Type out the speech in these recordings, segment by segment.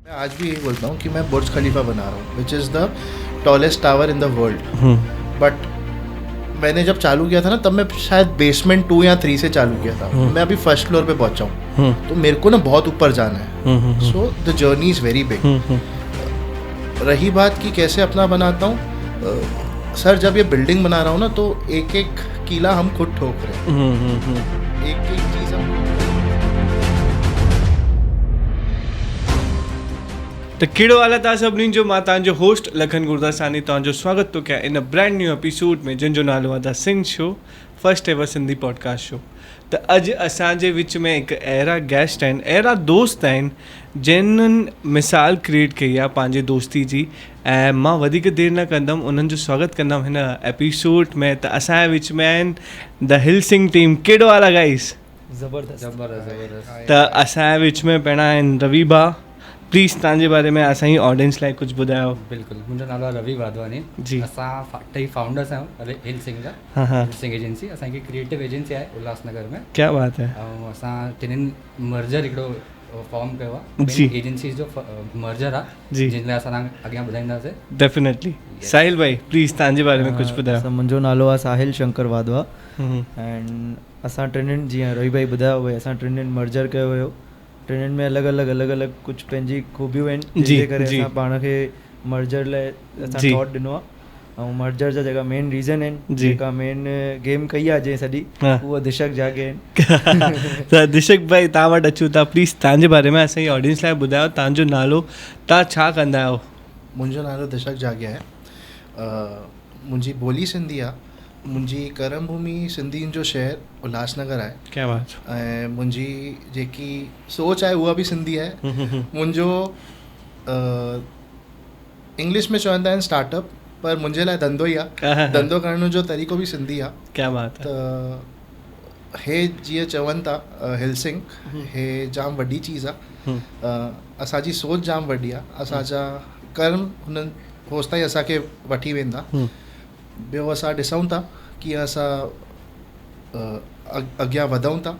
मैं आज भी यही बोलता हूँ कि मैं बुर्ज खलीफा बना रहा हूँ, which is the tallest tower in the world. But मैंने जब चालू किया था ना, तब मैं शायद बेसमेंट 2 या 3 से चालू किया था। मैं अभी फर्स्ट फ्लोर पे पहुँचा हूँ, तो मेरे को ना बहुत ऊपर जाना है। So the journey is very big. रही बात कि कैसे अपना बनाता हूँ, सर जब ये बिल्डिंग बना रहा हूँ ना, तो एक एक कीला हम खुद ठोक रहे हैं, एक एक चीज़ हम। त कहिड़ो हाल आहे तव्हां सभिनीनि जो। मां तव्हांजो होस्ट लखन गुरदासानी तव्हांजो स्वागत थो कयां इन ब्रांड न्यू एपिसोड में, जंहिंजो नालो आहे the Sindh show, first ever Sindhi podcast show. त अॼु असांजे विच में हिकु अहिड़ा गेस्ट आहिनि, अहिड़ा दोस्त आहिनि जिन्हनि मिसाल क्रिएट कई आहे पंहिंजे दोस्ती जी। ऐं मां वधीक देरि न कंदुमि, उन्हनि जो स्वागत कंदुमि हिन एपिसोड में। त असांजे विच में आहिनि द हिल सिंह टीम। कहिड़ो हाल आहे गाइस? ज़बरदस्त। त असांजे विच में पहिरां आहिनि रवि भाउ। प्लीज़ तव्हांजे बारे में असांजी ऑडियंस लाइ कुझु ॿुधायो। बिल्कुलु, मुंहिंजो नालो आहे रवि वाधवानी जी। असां टई फाउंडर्स आहियूं हिल सिंह जा। हिल सिंह एजेंसी असांजी क्रिएटिव एजेंसी आहे उल्हासनगर में। क्या बात है। ऐं असां टिनिनि मर्जर हिकिड़ो फॉर्म कयो आहे, जी। एजेंसीज़ जो मर्जर आहे, जी। जिन लाइ असां तव्हांखे अॻियां ॿुधाईंदासीं। डेफिनेटली। साहिल भाई प्लीज़ तव्हांजे बारे में कुझु ॿुधायो। मुंहिंजो नालो आहे साहिल शंकर वाधवा एंड असां टिनिनि, जीअं रवि भाई ॿुधायो भई, असां टिनिनि मर्जर कयो हुयो। टिनिनि में अलॻि अलॻि कुझु पंहिंजी खूबियूं आहिनि, जंहिंजे करे असां पाण खे मर्जर लाइ असां थॉट ॾिनो आहे। ऐं मर्जर जा जेका मेन रीज़न आहिनि, जेका मेन गेम कई आहे जंहिं सॼी, उहा दिशक जागे आहिनि। त दिशक भाई तव्हां वटि अचूं था, प्लीज़ तव्हांजे बारे में असांजी ऑडियंस लाइ ॿुधायो, तव्हांजो नालो, तव्हां छा कंदा आहियो? मुंहिंजो नालो दिशक जागिया आहे। मुंहिंजी ॿोली सिंधी आहे। मुंहिंजी कर्म भूमि सिंधियुनि जो शहर उल्हासनगर आहे। क्या बात। ऐं मुंहिंजी जेकी सोच आहे उहा बि सिंधी आहे। मुंहिंजो इंग्लिश में चवंदा आहिनि स्टार्टअप, पर मुंहिंजे लाइ धंधो ई आहे। धंधो करण जो तरीक़ो बि सिंधी आहे। क्या बात है। त हे जीअं चवनि था हिल सिंह, हे जाम वॾी चीज़ आहे। असांजी सोच जाम वॾी आहे। असांजा कर्म हुननि होसि ताईं असांखे वठी वेंदा। ॿियो असां ॾिसूं था कीअं असां अॻियां वधूं था।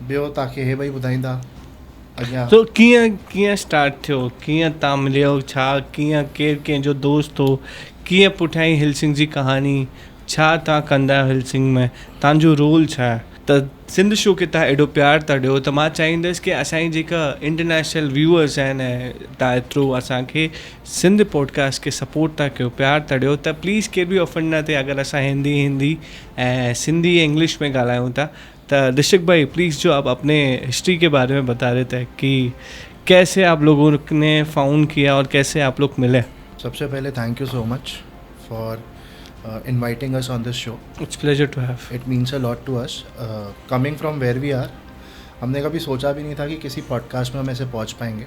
ॿियो तव्हांखे हे ॿई ॿुधाईंदा अॻियां। तो कीअं स्टार्ट थियो, कीअं तव्हां मिलियो, छा कीअं केरु कंहिंजो दोस्त हो, कीअं पुठियां ई हिल सिंह जी कहानी, छा तव्हां कंदा आहियो हिल सिंह में, तव्हांजो रोल छा आहे? त सिंध शो खे तव्हां एॾो प्यार था ॾियो, त मां चाहींदुसि की असांजी जेका इंटरनेशनल व्यूअर्स आहिनि, ऐं तव्हां एतिरो असांखे सिंध पॉडकास्ट खे सपोर्ट था कयो, प्यार था ॾियो, त प्लीज़ केर बि ऑफेंड न थिए अगरि असां हिंदी ऐं सिंधी ऐं इंग्लिश में ॻाल्हायूं था। तो दिशक भाई प्लीज़ जो आप अपने हिस्ट्री के बारे में बता रहे थे कि कैसे आप लोगों ने फाउंड किया और कैसे आप लोग मिले। सबसे पहले thank you so much for inviting us on this show. It's pleasure to have. It means a lot to us. Coming from where we are, हमने कभी सोचा भी नहीं था कि किसी पॉडकास्ट में हम ऐसे पहुंच पाएंगे।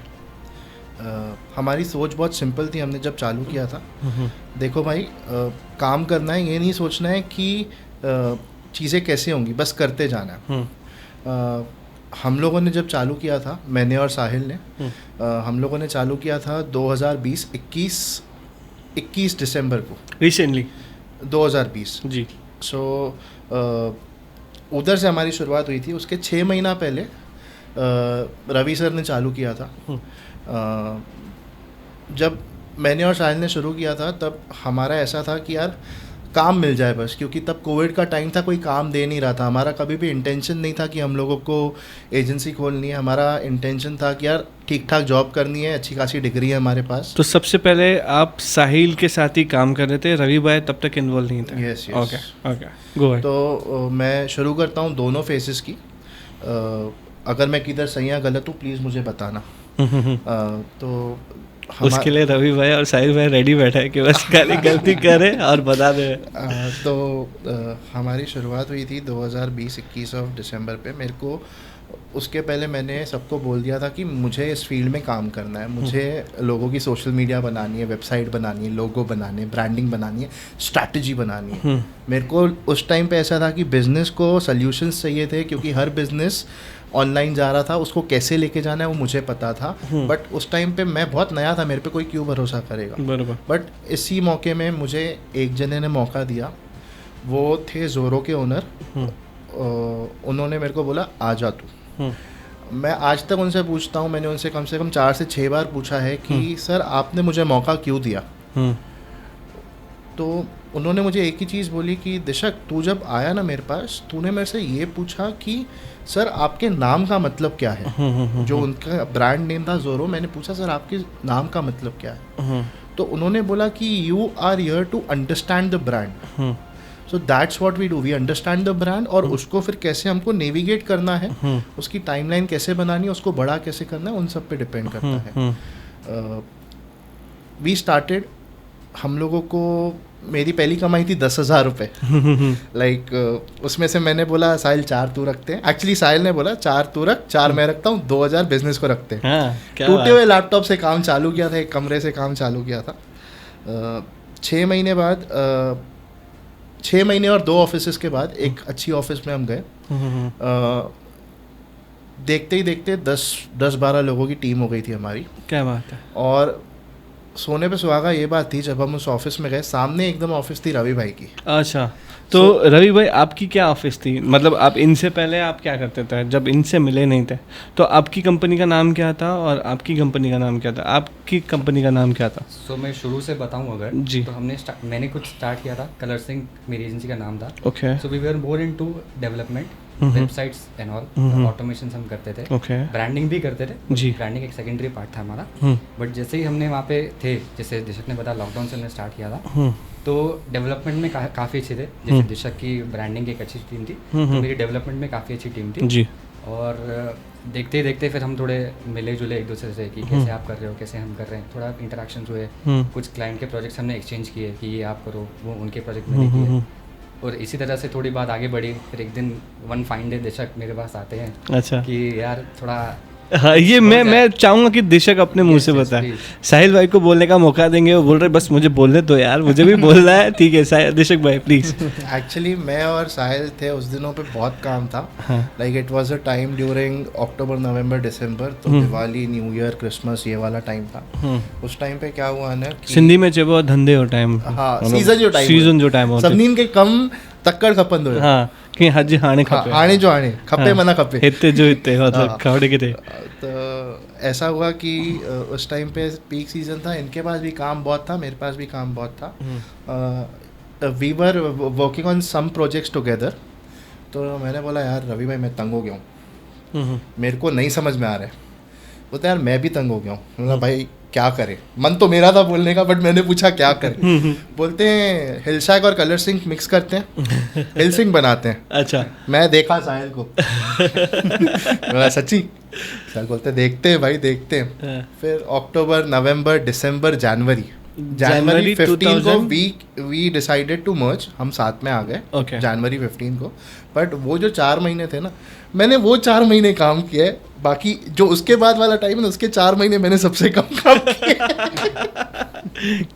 हमारी सोच बहुत सिंपल थी हमने जब चालू किया था। देखो भाई, काम करना है, ये नहीं सोचना है कि चीज़ें कैसे होंगी, बस करते जाना है। हम लोगों ने जब चालू किया था, मैंने और साहिल ने, हम लोगों ने चालू किया था 2020 21 दिसंबर को, रिसेंटली 2020 जी। सो उधर से हमारी शुरुआत हुई थी। उसके 6 महीना पहले रवि सर ने चालू किया था। जब मैंने और साहिल ने शुरू किया था, तब हमारा ऐसा था कि यार काम मिल जाए बस, क्योंकि तब कोविड का टाइम था, कोई काम दे नहीं रहा था। हमारा कभी भी इंटेंशन नहीं था कि हम लोगों को एजेंसी खोलनी है। हमारा इंटेंशन था कि यार ठीक ठाक जॉब करनी है, अच्छी खासी डिग्री है हमारे पास। तो सबसे पहले आप साहिल के साथ ही काम कर रहे थे, रवि भाई तब तक इन्वॉल्व नहीं था? यस। Okay go ahead. तो मैं शुरू करता हूँ दोनों फेसेस की। अगर मैं किधर सही या गलत हूँ प्लीज़ मुझे बताना। तो उसके लिए रवि भाई और साहिल भाई रेडी बैठा है कि बस खाली गलती करे और बता दे। तो हमारी शुरुआत हुई थी 2020-21 ऑफ दिसंबर पे। मेरे को उसके पहले मैंने सबको बोल दिया था कि मुझे इस फील्ड में काम करना है। मुझे लोगों की सोशल मीडिया बनानी है, वेबसाइट बनानी है, लोगो बनाने हैं, ब्रांडिंग बनानी है, स्ट्रैटेजी बनानी है। मेरे को उस टाइम पे ऐसा था कि बिज़नेस को सल्यूशंस चाहिए थे, क्योंकि हर बिज़नेस ऑनलाइन जा रहा था, उसको कैसे लेके जाना है वो मुझे पता था। बट उस टाइम पे मैं बहुत नया था, मेरे पे कोई क्यों भरोसा करेगा। बराबर। बट इसी मौके में मुझे एक जने ने मौका दिया, वो थे जोरो के ओनर। उन्होंने मेरे को बोला आ जा तू। मैं आज तक उनसे पूछता हूँ, मैंने उनसे कम से कम 4 से 6 बार पूछा है कि सर आपने मुझे मौका क्यों दिया। तो उन्होंने मुझे एक ही चीज़ बोली कि दिशक तू जब आया ना मेरे पास, तूने मेरे से ये पूछा कि सर आपके नाम का मतलब क्या है। जो उनका ब्रांड नेम था ज़ोरो, मैंने पूछा सर आपके नाम का मतलब क्या है। तो उन्होंने बोला कि you are here to understand the brand, so that's what we do, we understand the brand, और उसको फिर कैसे हमको नेविगेट करना है, उसकी टाइमलाइन कैसे बनानी है, उसको बड़ा कैसे करना है, उन सब पे डिपेंड करता है। वी स्टार्टेड, हम लोगों को मेरी पहली कमाई थी 10,000 रुपये। लाइक उसमें से मैंने बोला साहिल 4 तू रखते हैं। एक्चुअली साहिल ने बोला 4 तू रख, 4 मैं रखता हूँ, 2,000 बिजनेस को रखते हैं। टूटे हुए लैपटॉप से काम चालू किया था, एक कमरे से काम चालू किया था। 6 महीने बाद 6 महीने और 2 ऑफिस के बाद एक अच्छी ऑफिस में हम गए। देखते ही देखते 10-12 लोगों की टीम हो गई थी हमारी। क्या बात है। और सोने पे सुहागा ये बात थी, जब हम उस ऑफिस में गए सामने एकदम ऑफिस थी रवि भाई की। अच्छा, तो रवि भाई आपकी क्या ऑफिस थी, मतलब आप इनसे पहले आप क्या करते थे जब इनसे मिले नहीं थे? तो आपकी कंपनी का नाम क्या था और आपकी कंपनी का नाम क्या था? आपकी कंपनी का नाम क्या था? सो मैं शुरू से बताऊं अगर जी, तो मैंने कुछ स्टार्ट किया था, कलर सिंह मेरी एजेंसी का नाम था। Okay. So we were more into development, websites and all, automation हम करते थे, ओके, ब्रांडिंग भी करते थे जी। ब्रांडिंग एक सेकेंडरी पार्ट था हमारा। बट जैसे ही हमने वहाँ पे थे, जैसे दिशक ने बताया लॉकडाउन से हमने स्टार्ट किया था, तो डेवलपमेंट में काफ़ी अच्छे थे। जैसे दिशक की ब्रांडिंग एक अच्छी टीम थी, तो मेरी डेवलपमेंट में काफ़ी अच्छी टीम थी जी। और देखते ही देखते फिर हम थोड़े मिले जुले एक दूसरे से कि कैसे आप कर रहे हो, कैसे हम कर रहे हैं, थोड़ा इंटरेक्शन हुए। कुछ क्लाइंट के प्रोजेक्ट्स हमने एक्सचेंज किए कि ये आप करो, वो उनके प्रोजेक्ट मैंने किए, और इसी तरह से थोड़ी बात आगे बढ़ी। फिर एक दिन वन फाइन डे दिशक मेरे पास आते हैं। अच्छा। कि यार थोड़ा हाँ, ये मैं चाहूँगा कि दिशक अपने मुंह से बताए। साहिल भाई को बोलने का मौका देंगे, वो बोल रहे बस मुझे बोलने दो यार, मुझे भी बोलना है। ठीक है दिशक भाई प्लीज़। एक्चुअली मैं और साहिल थे उस दिनों पे, बहुत काम था। Like it was a time during October November December, तो दिवाली, न्यू ईयर, क्रिसमस, ये वाला टाइम था। उस टाइम पे क्या हुआ ना, सिंधी में चइबो धंधे हो टाइम, हाँ सीजन जो टाइम सभिनीनि खे कम तकड़ खपंदो हुयो। हाँ कि अॼु हाणे खपे, हाणे जो हाणे खपे, मना खपे हिते जो हिते, मतलब खड़े किथे। तो ऐसा हुआ कि उस टाइम पे पीक सीजन था, इनके पास भी काम बहुत था, मेरे पास भी काम बहुत था। We were working on some projects together. तो मैंने बोला यार रवि भाई मैं तंग हो गया हूँ, मेरे को नहीं समझ में आ रहा है। बोलते यार मैं भी तंग हो गया हूँ। बोला भाई क्या करें, मन तो मेरा था बोलने का, बट मैंने पूछा क्या करें। बोलते हैं हिलशैग और कलर सिंह मिक्स करते हैं, हिल सिंह बनाते हैं। अच्छा। मैं देखा साहिल को, बोला सच्ची? सर बोलते देखते हैं भाई देखते हैं। फिर अक्टूबर, नवंबर, दिसंबर, जनवरी 15 को वी डिसाइडेड टू मर्ज, हम साथ में आ गए जनवरी 15 को। बट वो जो 4 महीने थे ना, मैंने वो 4 महीने काम किया है, बाकी जो उसके बाद वाला टाइम है उसके 4 महीने मैंने सबसे कम काम किया।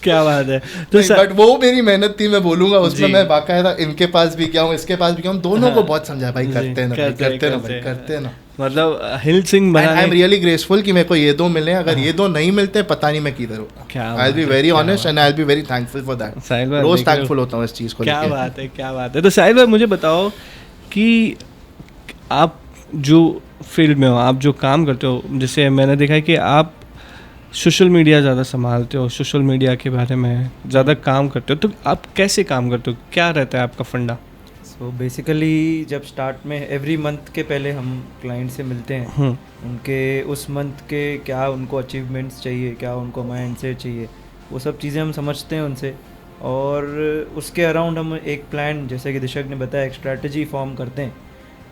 क्या बात है। तो बट वो मेरी मेहनत थी, मैं बोलूंगा उसमें मैं बाकायदा इनके पास भी गया हूँ, इसके पास भी गया हूँ, दोनों को बहुत समझा भाई करते ना। मतलब हिल सिंह बनाने, आई एम रियली ग्रेसफुल कि मेरे को ये 2 मिले। अगर ये 2 नहीं मिलते पता नहीं मैं किधर होता। I will be very honest and I will be very thankful for that. रोज थैंकफुल होता हूँ इस चीज़ को। क्या बात है, क्या बात है। तो साहिल भाई मुझे बताओ कि आप जो फील्ड में हो, आप जो काम करते हो, जैसे मैंने देखा है कि आप सोशल मीडिया ज़्यादा संभालते हो, सोशल मीडिया के बारे में ज़्यादा काम करते हो, तो आप कैसे काम करते हो, क्या रहता है आपका फंडा? सो बेसिकली जब स्टार्ट में एवरी मंथ के पहले हम क्लाइंट से मिलते हैं, उनके उस मंथ के क्या उनको अचीवमेंट्स चाहिए, क्या उनको माइंड सेट चाहिए, वो सब चीज़ें हम समझते हैं उनसे, और उसके अराउंड हम एक प्लान, जैसे कि दिशक ने बताया, एक स्ट्रैटेजी फॉर्म करते हैं।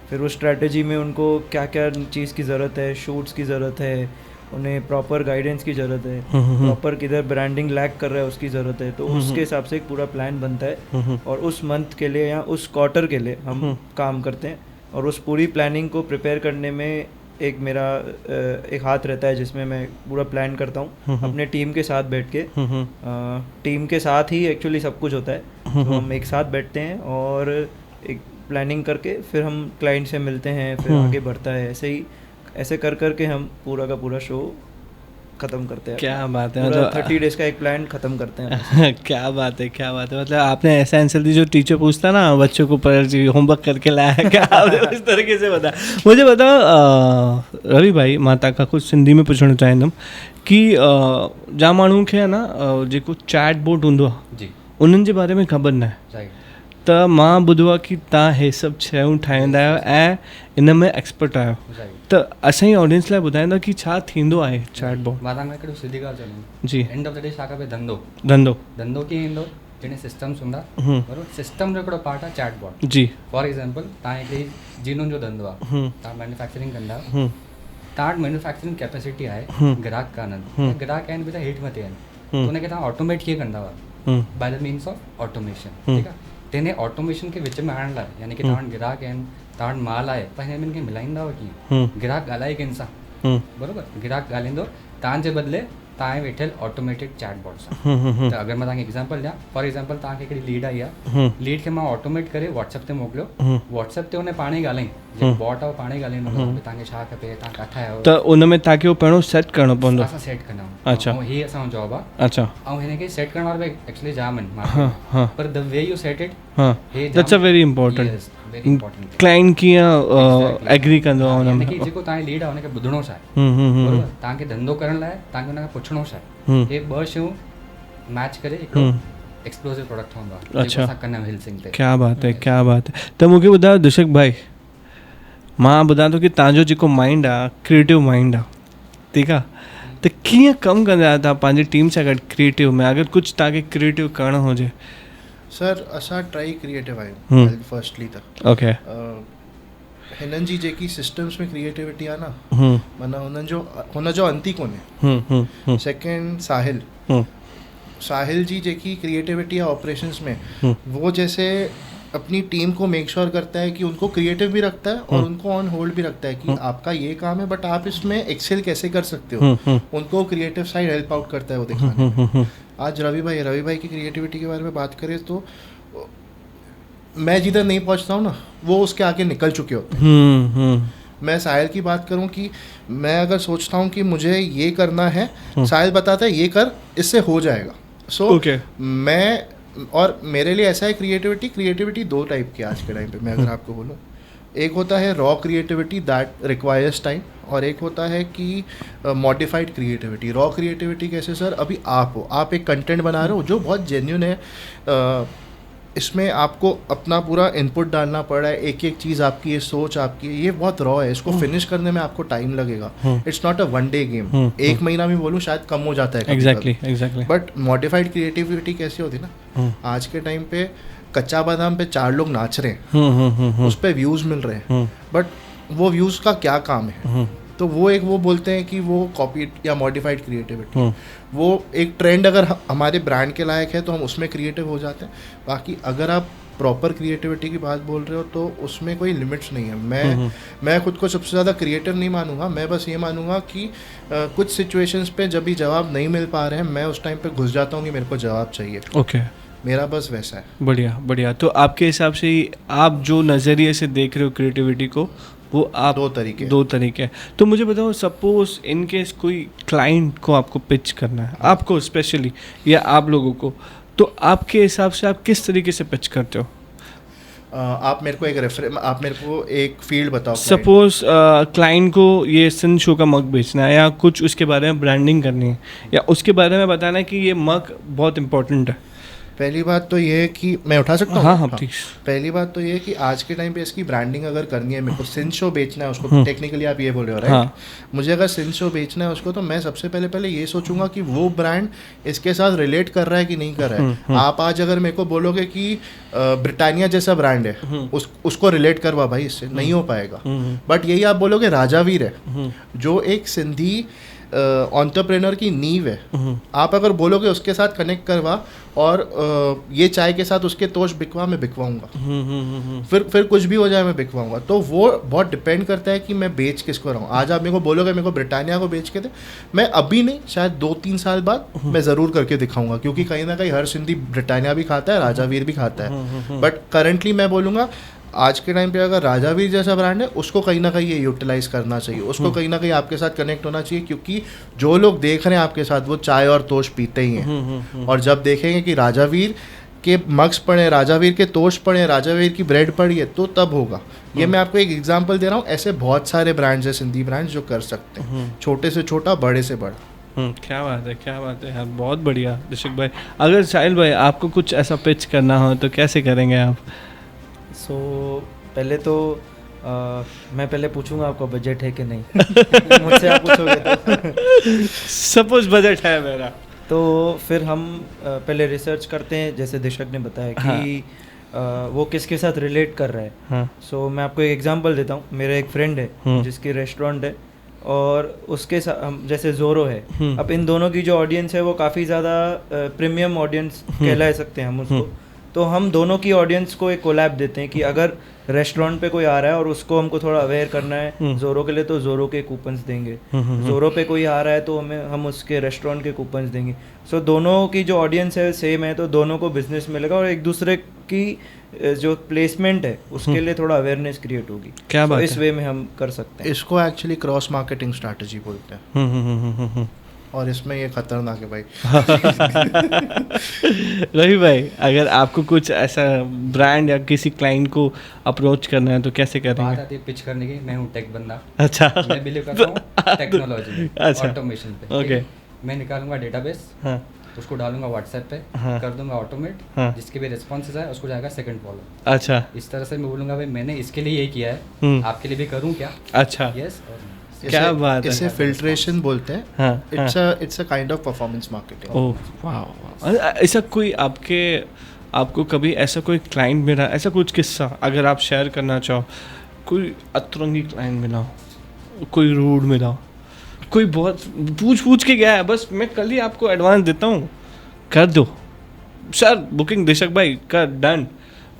फिर उस स्ट्रैटेजी में उनको क्या क्या चीज़ की ज़रूरत है, शूट्स की ज़रूरत है, उन्हें प्रॉपर गाइडेंस की ज़रूरत है, प्रॉपर किधर ब्रांडिंग लैक कर रहा है उसकी ज़रूरत है, तो उसके हिसाब से एक पूरा प्लान बनता है और उस मंथ के लिए या उस क्वार्टर के लिए हम काम करते हैं। और उस पूरी प्लानिंग को प्रिपेयर करने में एक मेरा एक हाथ रहता है, जिसमें मैं पूरा प्लान करता हूँ अपने टीम के साथ बैठ के। टीम के साथ ही एक्चुअली सब कुछ होता है, तो हम एक साथ बैठते हैं और एक प्लानिंग करके फिर हम क्लाइंट से मिलते हैं, फिर आगे बढ़ता है। ऐसे कर के हम पूरा का पूरा शो ख़त्म करते हैं। क्या बात है, मतलब मतलब 30 डेज़ का एक प्लान ख़त्म करते हैं। क्या बात है, क्या बात है। मतलब आपने ऐसा आंसर दी जो टीचर पूछता ना बच्चों को पर होमवर्क करके लाया क्या, आपने उस तरीके से बता। मुझे बताओ रवि भाई, माता का कुछ सिंधी में पूछना चाहींदुमि कि जा माण्हू खे आहे न जेको चैट बोट हूंदो आहे जी उन्हनि जे बारे में ख़बर न आहे, राइट त मां ॿुधो आहे कि तव्हां हे सभु शयूं ठाहींदा आहियो ऐं इन में एक्सपर्ट आहियो, राइट त असांजी ऑडियंस लाइ ॿुधाईंदा कि छा थींदो आहे चैट बोट। मां तव्हांखे हिकिड़ी सिधी ॻाल्हि चवंदुमि, जी एंड ऑफ द डे छा खपे, धंधो धंधो कीअं ईंदो, जॾहिं सिस्टम्स हूंदा बराबरि, सिस्टम जो हिकिड़ो पार्ट आहे चैट बॉट। जी फॉर एग्जाम्पल तव्हां हिकिड़ी जीनुनि जो धंधो आहे, तव्हां मैन्युफैक्चरिंग कंदा आहियो, तव्हां वटि मैन्युफैक्चरिंग कैपेसिटी आहे, ग्राहक कान्हनि, ग्राहक आहिनि बेटा हेठि मथे आहिनि, त उनखे तव्हां ऑटोमेट कीअं कंदा हुआ, by the means of automation. ठीकु आहे, तेने ऑटोमेशन खे विच में आणण लाइ, यानी कि तव्हां वटि ग्राहक आहिनि, तव्हां वटि माल आहे, पर हिन ॿिनि खे मिलाईंदा हुआ कीअं, ग्राहक ॻाल्हाए कंहिंसां, बराबरि, ग्राहक ॻाल्हाईंदो तव्हांजे बदिले तव्हांजे वेठियल ऑटोमेटेड चैट बॉट सां। त अगरि मां तव्हांखे एग्जाम्पल ॾियां, फॉर एग्जाम्पल तव्हांखे हिकिड़ी लीड आई आहे, लीड खे मां ऑटोमेट करे व्हाट्सएप ते मोकिलियो, व्हाट्सएप ते हुन पाणे ई ॻाल्हाई, जेको बॉट आहे पाणे ई ॻाल्हाईंदो, तव्हांखे छा खपे, तव्हां किथे आहियो, त उन में तव्हांखे पहिरियों सेट करणो पवंदो। असां सेट कंदा आहियूं, अच्छा, ऐं हीअ असांजो जॉब आहे। अच्छा, ऐं हिनखे सेट करण वारा एक्चुअली जाम आहिनि हाँ मार्केट, पर the way you set it, that's a very important. Client कीअं एग्री कंदो आहे हुन में, जेको तव्हांजी लीड आहे हुनखे ॿुधणो छा आहे, बराबरि, तव्हांखे धंधो करण लाइ तव्हांखे हुनखां पुछणो छा आहे, हे ॿ शयूं मैच करे हिकिड़ो एक्सप्लोसिव प्रोडक्ट ठहंदो आहे। अच्छा, असां कंदा आहियूं हिलसिंग ते। क्या बात है, क्या बात है। त मूंखे ॿुधायो दुष्यक भाई, मां ॿुधां थो कि तव्हांजो जेको माइंड आहे क्रिएटिव माइंड आहे, ठीकु आहे, त कीअं कमु कंदा आहियो तव्हां पंहिंजी टीम सां गॾु क्रिएटिव में, अगरि कुझु तव्हांखे क्रिएटिव करणो हुजे। सर असां टई क्रिएटिव आहियूं फर्स्टली त। ओके, हिननि जी जेकी सिस्टम्स में क्रिएटिविटी आहे न, माना हुनजो अंत ई कोन्हे। सेकेंड साहिल जी जेकी क्रिएटिविटी आहे ऑपरेशंस में, वो जैसे अपनी टीम को मेक श्योर करता है कि उनको क्रिएटिव भी रखता है और उनको ऑन होल्ड भी रखता है कि आपका ये काम है बट आप इसमें एक्सेल कैसे कर सकते हो, उनको क्रिएटिव साइड हेल्प आउट करता है वो दिखाने में। आज रवि भाई की क्रिएटिविटी के बारे में बात करें तो मैं जिधर नहीं पहुंचता हूँ ना, वो उसके आगे निकल चुके होते हैं। मैं साहिल की बात करूं कि मैं अगर सोचता हूं कि मुझे ये करना है, साहिल बताता है ये कर, इससे हो जाएगा। मैं और मेरे लिए ऐसा है क्रिएटिविटी दो टाइप की आज के टाइम पे मैं अगर आपको बोलूं, एक होता है raw creativity that requires time, और एक होता है कि मॉडिफाइड क्रिएटिविटी। रॉ क्रिएटिविटी कैसे सर, अभी आप एक कंटेंट बना रहे हो जो बहुत जेन्युइन है, इसमें आपको अपना पूरा इनपुट डालना पड़ रहा है, एक एक चीज़ आपकी, ये सोच आपकी, ये बहुत रॉ है, इसको फिनिश करने में आपको टाइम लगेगा। It's not a one day game, एक महीना भी बोलूँ शायद कम हो जाता है एग्जैक्टली। बट मॉडिफाइड क्रिएटिविटी कैसी होती ना, आज के टाइम पे कच्चा बादाम पे 4 लोग नाच रहे हैं, उस पर व्यूज़ मिल रहे हैं, बट वो व्यूज़ का क्या काम है, तो वो बोलते हैं कि वो कॉपी या मॉडिफाइड क्रिएटिविटी। वो एक ट्रेंड अगर हमारे ब्रांड के लायक है तो हम उसमें क्रिएटिव हो जाते हैं। बाकी अगर आप प्रॉपर क्रिएटिविटी की बात बोल रहे हो तो उसमें कोई लिमिट्स नहीं है। मैं खुद को सबसे ज़्यादा क्रिएटिव नहीं मानूंगा, मैं बस ये मानूंगा कि कुछ सिचुएशंस पे जब भी जवाब नहीं मिल पा रहे हैं, मैं उस टाइम पे घुस जाता हूँ कि मेरे को जवाब चाहिए। ओके, मेरा बस वैसा है। बढ़िया। तो आपके हिसाब से आप जो नज़रिए से देख रहे हो क्रिएटिविटी को, वो आप दो तरीके। तो मुझे बताओ, सपोज इन केस कोई क्लाइंट को आपको पिच करना है, आपको स्पेशली या आप लोगों को, तो आपके हिसाब से आप किस तरीके से पिच करते हो? आप मेरे को एक फील्ड बताओ। सपोज क्लाइंट को ये सिंध शो का मग बेचना है, या कुछ उसके बारे में ब्रांडिंग करनी है, या उसके बारे में बताना है कि ये मग बहुत इंपॉर्टेंट है। पहली बात तो ये है कि मैं उठा सकता हूँ। हाँ, ठीक। पहली बात तो ये है कि आज के टाइम पे इसकी ब्रांडिंग अगर करनी है, मेरे को सिंध शो बेचना है उसको, टेक्निकली आप ये बोल रहे हो राइट? हाँ। मुझे अगर सिंध शो बेचना है उसको, तो मैं सबसे पहले ये सोचूंगा कि वो ब्रांड इसके साथ रिलेट कर रहा है कि नहीं कर रहा है। आप आज अगर मेरे को बोलोगे कि ब्रिटानिया जैसा ब्रांड है, उसको रिलेट करवा भाई, इससे नहीं हो पाएगा। बट यही आप बोलोगे राजावीर है, जो एक सिंधी एंटरप्रेन्योर की नींव है, आप अगर बोलोगे उसके साथ कनेक्ट करवा और ये चाय के साथ उसके तोश बिकवा, मैं बिकवाऊंगा। फिर कुछ भी हो जाए मैं बिकवाऊंगा। तो वो बहुत डिपेंड करता है कि मैं बेच किसको रहा हूँ। आज आप मेरे को बोलोगे मेरे को ब्रिटानिया को बेच के दे, मैं अभी नहीं, शायद 2-3 साल बाद मैं ज़रूर करके दिखाऊंगा, क्योंकि कहीं ना कहीं हर सिंधी ब्रिटानिया भी खाता है, राजावीर भी खाता है। बट करेंटली मैं बोलूँगा आज के टाइम पे अगर राजावीर जैसा ब्रांड है, उसको कहीं ना कहीं ये यूटिलाइज करना चाहिए, उसको कहीं ना कहीं आपके साथ कनेक्ट होना चाहिए, क्योंकि जो लोग देख रहे हैं आपके साथ वो चाय और तोश पीते ही हैं, और जब देखेंगे कि राजावीर के मग्स पड़े, राजावीर के तोश पड़े, राजावीर की ब्रेड पड़ी है, तो तब होगा। ये मैं आपको एक एग्जांपल दे रहा हूँ, ऐसे बहुत सारे ब्रांड्स हैं, सिंधी ब्रांड्स, जो कर सकते हैं, छोटे से छोटा, बड़े से बड़ा। क्या बात है, क्या बात है यार, बहुत बढ़िया दिशक भाई। अगर साहिल भाई आपको कुछ ऐसा पिच करना हो तो कैसे करेंगे आप? सो पहले तो मैं पहले पूछूंगा आपका बजट है कि नहीं। मुझसे आप पूछोगे तो सपोज बजट है मेरा, तो फिर हम पहले रिसर्च करते हैं, जैसे दिशक ने बताया कि वो किसके साथ रिलेट कर रहा है। सो मैं आपको एक एग्जांपल देता हूँ। मेरा एक फ्रेंड है जिसकी रेस्टोरेंट है, और उसके साथ जैसे जोरो है। अब इन दोनों की जो ऑडियंस है वो काफ़ी ज़्यादा प्रीमियम ऑडियंस कहला सकते हैं हम उसको। तो हम दोनों की ऑडियंस को एक कोलैब देते हैं कि अगर रेस्टोरेंट पे कोई आ रहा है और उसको हमको थोड़ा अवेयर करना है जोरो के लिए, तो जोरो के कूपन्स देंगे। जोरो पे कोई आ रहा है तो हम उसके रेस्टोरेंट के कूपन्स देंगे। सो दोनों की जो ऑडियंस है सेम है, तो दोनों को बिजनेस मिलेगा, और एक दूसरे की जो प्लेसमेंट है उसके लिए थोड़ा अवेयरनेस क्रिएट होगी। क्या बात इस वे में हम कर सकते हैं। इसको एक्चुअली क्रॉस मार्केटिंग स्ट्रैटेजी बोलते हैं, और इसमें ये खतरनाक है भाई। रवि भाई, अगर आपको कुछ ऐसा ब्रांड या किसी क्लाइंट को अप्रोच करना है तो कैसे करेंगे? बात आती है पिच करने की, मैं हूँ टेक बंदा। अच्छा, मैं बिलीव करता हूँ टेक्नोलॉजी में, अच्छा, ऑटोमेशन पे। ओके, मैं निकालूंगा डेटाबेस, हाँ, उसको डालूंगा व्हाट्सएप पे, हाँ, कर दूंगा ऑटोमेट, हाँ, जिसके भी रिस्पॉन्सेज आए उसको जाएगा सेकंड फॉलो। अच्छा, इस तरह से मैं बोलूंगा भाई मैंने इसके लिए ये किया है, आपके लिए भी करूँ क्या? अच्छा, यस। क्या बात है। इसे फिल्ट्रेशन बोलते हैं। हाँ, it's a kind of performance marketing. ओह वाह। ऐसा कोई आपको कभी ऐसा कोई क्लाइंट मिला, ऐसा कुछ किस्सा अगर आप शेयर करना चाहो? कोई अतरंगी क्लाइंट मिला हो, कोई रूड मिला हो, कोई बहुत पूछ के गया है, बस मैं कल ही आपको एडवांस देता हूँ, कर दो सर, बुकिंग दिशक भाई कर, डन।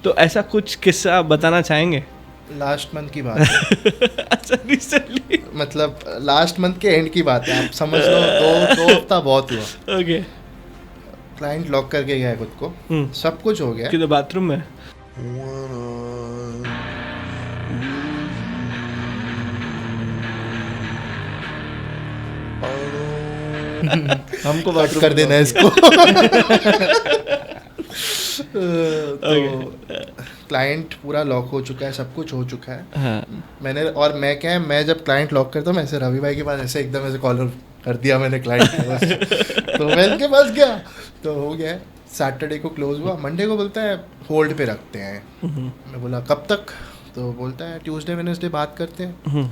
तो ऐसा कुछ किस्सा आप बताना चाहेंगे? लास्ट मंथ की बात है। अच्छा, रिसेंटली, मतलब लास्ट मंथ के एंड की बात है, आप समझ लो, दो हफ्ता बहुत हुआ। ओके, क्लाइंट लॉक करके गया है खुद को, सब कुछ हो गया, किधर बाथरूम में? हमको बात कर देना इसको। तो क्लाइंट पूरा लॉक हो चुका है, सब कुछ हो चुका है। हाँ। मैं जब क्लाइंट लॉक करता हूँ, ऐसे रवि भाई के पास ऐसे एकदम ऐसे कॉलर कर दिया मैंने क्लाइंट के पास। तो मैं इनके पास गया, तो हो गया, सैटरडे को क्लोज हुआ, मंडे को बोलता है होल्ड पे रखते हैं। मैं बोला कब तक? तो बोलता है ट्यूसडे वेडनेसडे बात करते हैं।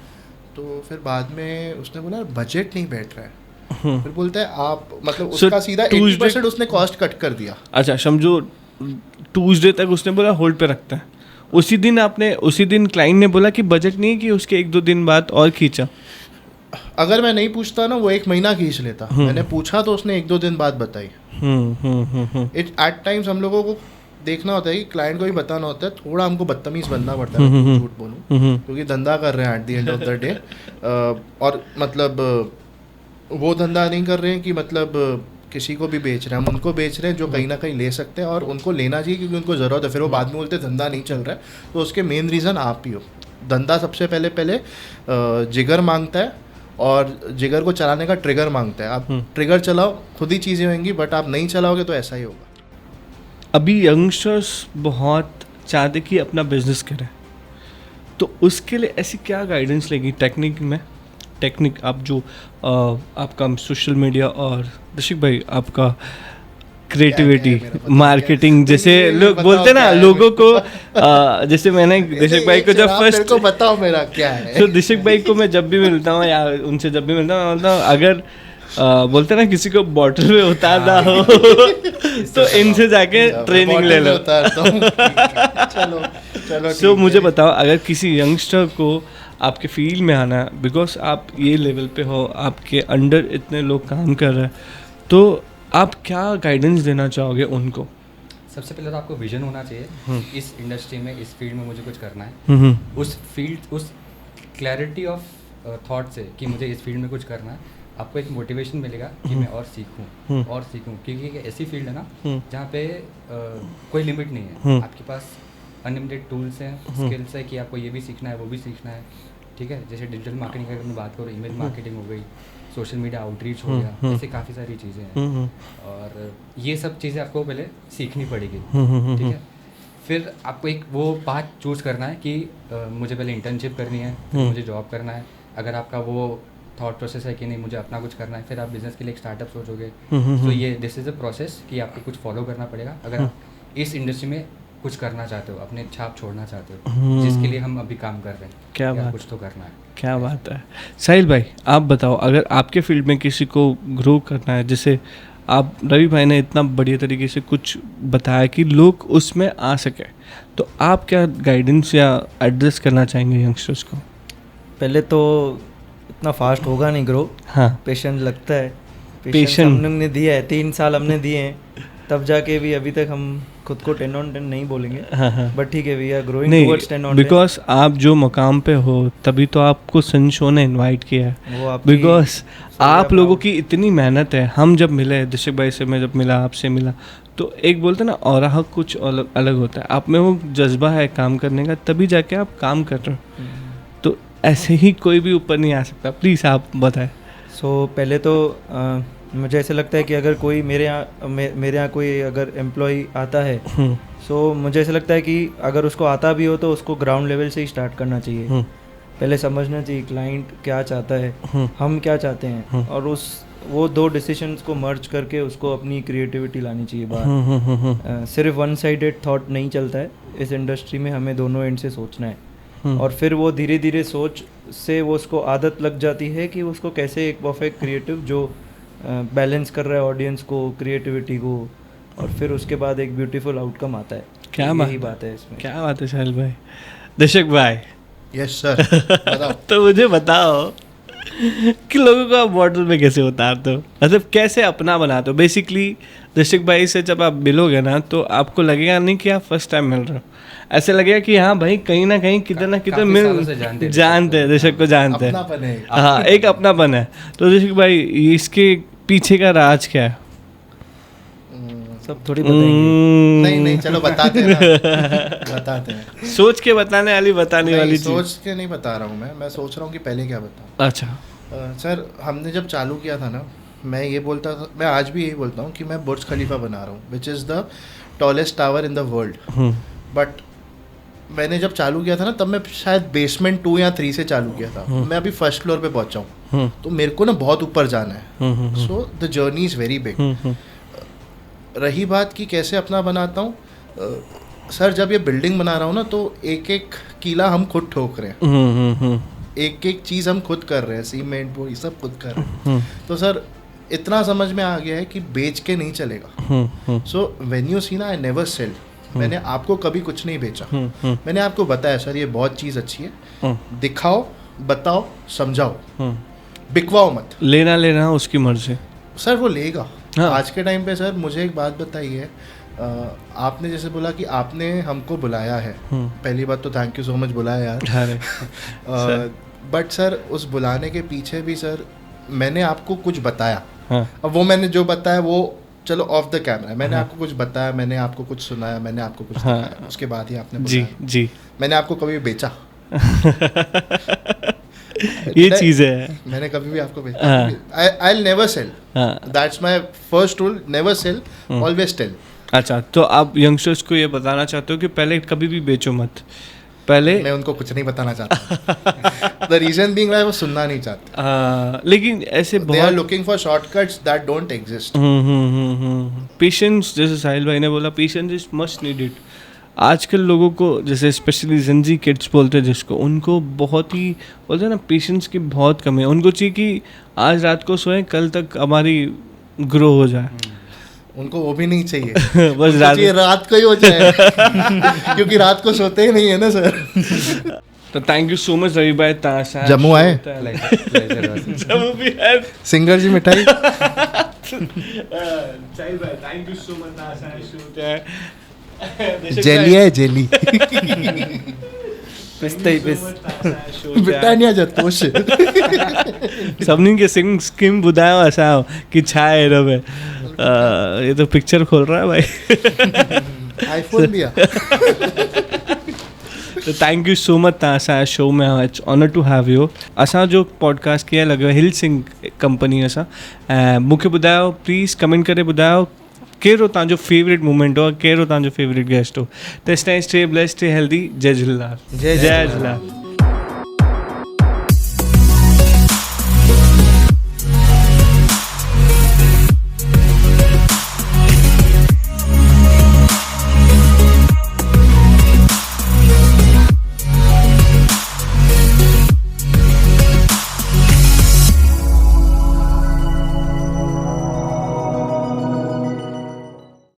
तो फिर बाद में उसने बोला बजट नहीं बैठ रहा है। फिर बोलता है आप, मतलब उसका सीधा 80% उसने कॉस्ट कट कर दिया। अच्छा, समझो ट्यूसडे तक उसने बोला होल्ड पे रखता है, उसी दिन क्लाइंट ने बोला कि बजट नहीं है, कि उसके 1-2 दिन बाद और खींचा। अगर मैं नहीं पूछता ना, वो 1 महीना खींच लेता। मैंने पूछा तो उसने 1-2 दिन बाद बताई। एट टाइम्स हम लोगों को देखना होता है कि क्लाइंट को भी बताना होता है, थोड़ा हमको बदतमीज बनना पड़ता है, झूठ बोलूं, क्योंकि धंधा कर रहे हैं at the end of the day. और मतलब वो धंधा नहीं कर रहे हैं कि मतलब किसी को भी बेच रहे हैं, हम उनको बेच रहे हैं जो कहीं ना कहीं ले सकते हैं, और उनको लेना चाहिए क्योंकि उनको ज़रूरत है। फिर वो बाद में बोलते धंधा नहीं चल रहा है, तो उसके मेन रीज़न आप ही हो। धंधा सबसे पहले जिगर मांगता है, और जिगर को चलाने का ट्रिगर मांगता है। आप ट्रिगर चलाओ, खुद ही चीज़ें होंगी, बट आप नहीं चलाओगे तो ऐसा ही होगा। अभी यंगस्टर्स बहुत चाहते कि अपना बिजनेस करें, तो उसके लिए ऐसी क्या गाइडेंस लेगी टेक्निक आप जो आपका सोशल मीडिया, और दिशक भाई आपका क्रिएटिविटी, मार्केटिंग, जैसे लोग बोलते ना लोगों को, जैसे मैंने दिशक भाई को जब फर्स्ट को बताओ मेरा क्या है। तो दिशक भाई को मैं जब भी मिलता हूँ या उनसे जब भी मिलता हूँ, मैं बोलता हूँ अगर बोलते ना किसी को बॉटल में उतारना हो तो इनसे जाके ट्रेनिंग ले लो। चलो सो मुझे बताओ, अगर किसी यंगस्टर को आपके फील्ड में आना है, बिकॉज आप ये लेवल पे हो, आपके अंडर इतने लोग काम कर रहे हैं, तो आप क्या गाइडेंस देना चाहोगे उनको? सबसे पहले तो आपको विजन होना चाहिए, इस इंडस्ट्री में, इस फील्ड में मुझे कुछ करना है। उस क्लैरिटी ऑफ थॉट से कि मुझे इस फील्ड में कुछ करना है, आपको एक मोटिवेशन मिलेगा कि मैं और सीखूं, क्योंकि एक ऐसी फील्ड है ना जहाँ पे कोई लिमिट नहीं है। आपके पास अनलिमिटेड टूल्स हैं, स्किल्स है कि आपको ये भी सीखना है, वो भी सीखना है, ठीक है। जैसे डिजिटल मार्केटिंग की अगर मैं बात करूँ, ईमेल मार्केटिंग हो गई, सोशल मीडिया आउटरीच हो गया, ऐसे काफ़ी सारी चीज़ें हैं और ये सब चीज़ें आपको पहले सीखनी पड़ेगी, ठीक है। फिर आपको एक वो पाथ चूज़ करना है कि मुझे पहले इंटर्नशिप करनी है, फिर मुझे जॉब करना है। अगर आपका वो थॉट प्रोसेस है कि नहीं मुझे अपना कुछ करना है, फिर आप बिजनेस के लिए एक स्टार्टअप सोचोगे। तो ये दिस इज़ अ प्रोसेस कि आपको कुछ फॉलो करना पड़ेगा अगर आप इस इंडस्ट्री में कुछ करना चाहते हो, अपने छाप छोड़ना चाहते हो, जिसके लिए हम अभी काम कर रहे हैं। क्या बात, कुछ तो करना है। क्या बात है। साहिल भाई आप बताओ, अगर आपके फील्ड में किसी को ग्रो करना है, जैसे आप रवि भाई ने इतना बढ़िया तरीके से कुछ बताया कि लोग उसमें आ सके, तो आप क्या गाइडेंस या एड्रेस करना चाहेंगे यंगस्टर्स को? पहले तो इतना फास्ट होगा नहीं ग्रो, हाँ, पेशेंस लगता है। पेशेंस हमने दिया है, 3 साल हमने दिए हैं, तब जाके भी अभी तक हम खुद को 10 on 10 नहीं बोलेंगे, बट ठीक है, we are growing towards 10 on 10। Because आप जो मकाम पे हो तभी तो आपको संशो ने इनवाइट किया है, बिकॉज आप लोगों की इतनी मेहनत है। हम जब मिले, दिशक भाई से मैं जब मिला, आपसे मिला, तो एक बोलते ना और कुछ अलग होता है, आप में वो जज्बा है काम करने का, तभी जाके आप काम कर रहे हो। तो ऐसे ही कोई भी ऊपर नहीं आ सकता। प्लीज़ आप बताएं। पहले तो मुझे ऐसा लगता है कि अगर कोई मेरे यहाँ कोई अगर एम्प्लॉय आता है, मुझे ऐसा लगता है कि अगर उसको आता भी हो तो उसको ग्राउंड लेवल से ही स्टार्ट करना चाहिए। पहले समझना चाहिए क्लाइंट क्या चाहता है, हम क्या चाहते हैं, और वो 2 डिसीजंस को मर्ज करके उसको अपनी क्रिएटिविटी लानी चाहिए बाहर। सिर्फ वन साइडेड थॉट नहीं चलता है इस इंडस्ट्री में, हमें दोनों एंड से सोचना है। और फिर वो धीरे धीरे सोच से वो उसको आदत लग जाती है कि उसको कैसे एक परफेक्ट क्रिएटिव जो बैलेंस कर रहा है ऑडियंस को, क्रिएटिविटी को, और फिर उसके बाद एक ब्यूटीफुल आउटकम आता है। क्या बात है इसमें। क्या बात है साहिल भाई। दशक भाई। यस सर, बताओ। तो मुझे बताओ कि लोगों को आप मॉडल में कैसे उतारते हो, मतलब कैसे अपना बनाते हो? बेसिकली दशक भाई से जब आप मिलोगे ना, तो आपको लगेगा नहीं कि आप फर्स्ट टाइम मिल रहे हो, ऐसे लगेगा कि हाँ भाई कहीं ना कहीं किधर ना किधर जानते हैं, दशक को जानते हैं। हाँ, एक अपनापन है। तो दशक भाई इसके पीछे का राज क्या है? सब थोड़ी बताएंगे। नहीं चलो बताते हैं। सोच के बताने वाली सोच के नहीं बता रहा हूँ मैं सोच रहा हूँ कि पहले क्या बताऊँ। अच्छा सर, हमने जब चालू किया था ना, मैं ये बोलता था, मैं आज भी यही बोलता हूँ कि मैं बुर्ज खलीफा बना रहा हूँ, which is the tallest tower in the world. But मैंने जब चालू किया था ना, तब मैं शायद बेसमेंट 2 या 3 से चालू किया था। मैं अभी फर्स्ट फ्लोर पे पहुंचा हूँ, तो मेरे को ना बहुत ऊपर जाना है। So the journey is very big. रही बात कि कैसे अपना बनाता हूँ, सर जब ये बिल्डिंग बना रहा हूँ ना, तो एक एक कीला हम खुद ठोक रहे हैं, एक एक चीज़ हम खुद कर रहे हैं, सीमेंट वो ये सब खुद कर रहे हैं। तो सर इतना समझ में आ गया है कि बेच के नहीं चलेगा। सो व्हेन यू सी ना, आई नेवर सेल। मैंने आपको कभी कुछ नहीं बेचा। मैंने आपको बताया सर ये बहुत चीज़ अच्छी है, दिखाओ, बताओ, समझाओ, बिकवाओ मत। लेना उसकी मर्जी। सर वो लेगा। हाँ। आज के टाइम पे सर मुझे एक बात बताइए, आपने जैसे बोला कि आपने हमको बुलाया है, पहली बात तो थैंक यू सो मच बुलाया यार। बट सर उस बुलाने के पीछे भी सर मैंने आपको कुछ बताया। हाँ। अब वो मैंने जो बताया वो चलो ऑफ द कैमरा, मैंने आपको कुछ बताया, मैंने आपको कुछ सुनाया, मैंने आपको कुछ दिखाया, उसके बाद ही आपने बुलाया। जी मैंने आपको कभी बेचा? ये चीज़ है, मैंने कभी भी आपको बेचा? I will never sell. That's my first rule, never sell, always tell. अच्छा, तो आप यंगस्टर्स को ये बताना चाहते हो कि पहले कभी भी बेचो मत? पहले मैं उनको कुछ नहीं बताना चाहता। द रीजन बीइंग वो सुनना नहीं चाहते। लेकिन ऐसे they are looking for shortcuts that don't exist. Patience, जैसे साहिल भाई ने बोला, पेशेंस इज मस्ट नीडेड। आजकल लोगों को, जैसे स्पेशली जेनजी किड्स बोलते हैं जिसको, उनको बहुत ही बोलते हैं ना, पेशेंस की बहुत कमी है। उनको चाहिए कि आज रात को सोए, कल तक हमारी ग्रो हो जाए। उनको वो भी नहीं चाहिए बस रात को ही हो जाए क्योंकि रात को सोते ही नहीं है ना सर। तो thank you so much Ravi भाई। ताशा जम्मू आए? जम्मू भी है। सिंगर जी मिठाई। साहिल भाई थैंक यू सो मच। ताशा शूट है, जेली है, जेली पिस्ते ही पिस ब्रिटानिया जतोश सभिनी खे स्कीम ॿुधायो असां कि छा आहे हिन में। ये तो पिक्चर खोल रहा है भाई। आईफोन भी आहे। तो थैंक यू सो मच तव्हां असांजे शो में आयो, it's honour to have you. असांजो पॉडकास्ट कीअं लॻियो हिल सिंह कंपनीअ सां, ऐं मूंखे ॿुधायो प्लीज़ कमेंट करे ॿुधायो कहिड़ो तव्हांजो फेवरेट मोमेंट हो, कहिड़ो तव्हांजो फेवरेट गेस्ट हो। तेसिताईं स्टे ब्लेस्ड, स्टे हेल्दी। जय झूलेलाल। जय झूलेलाल।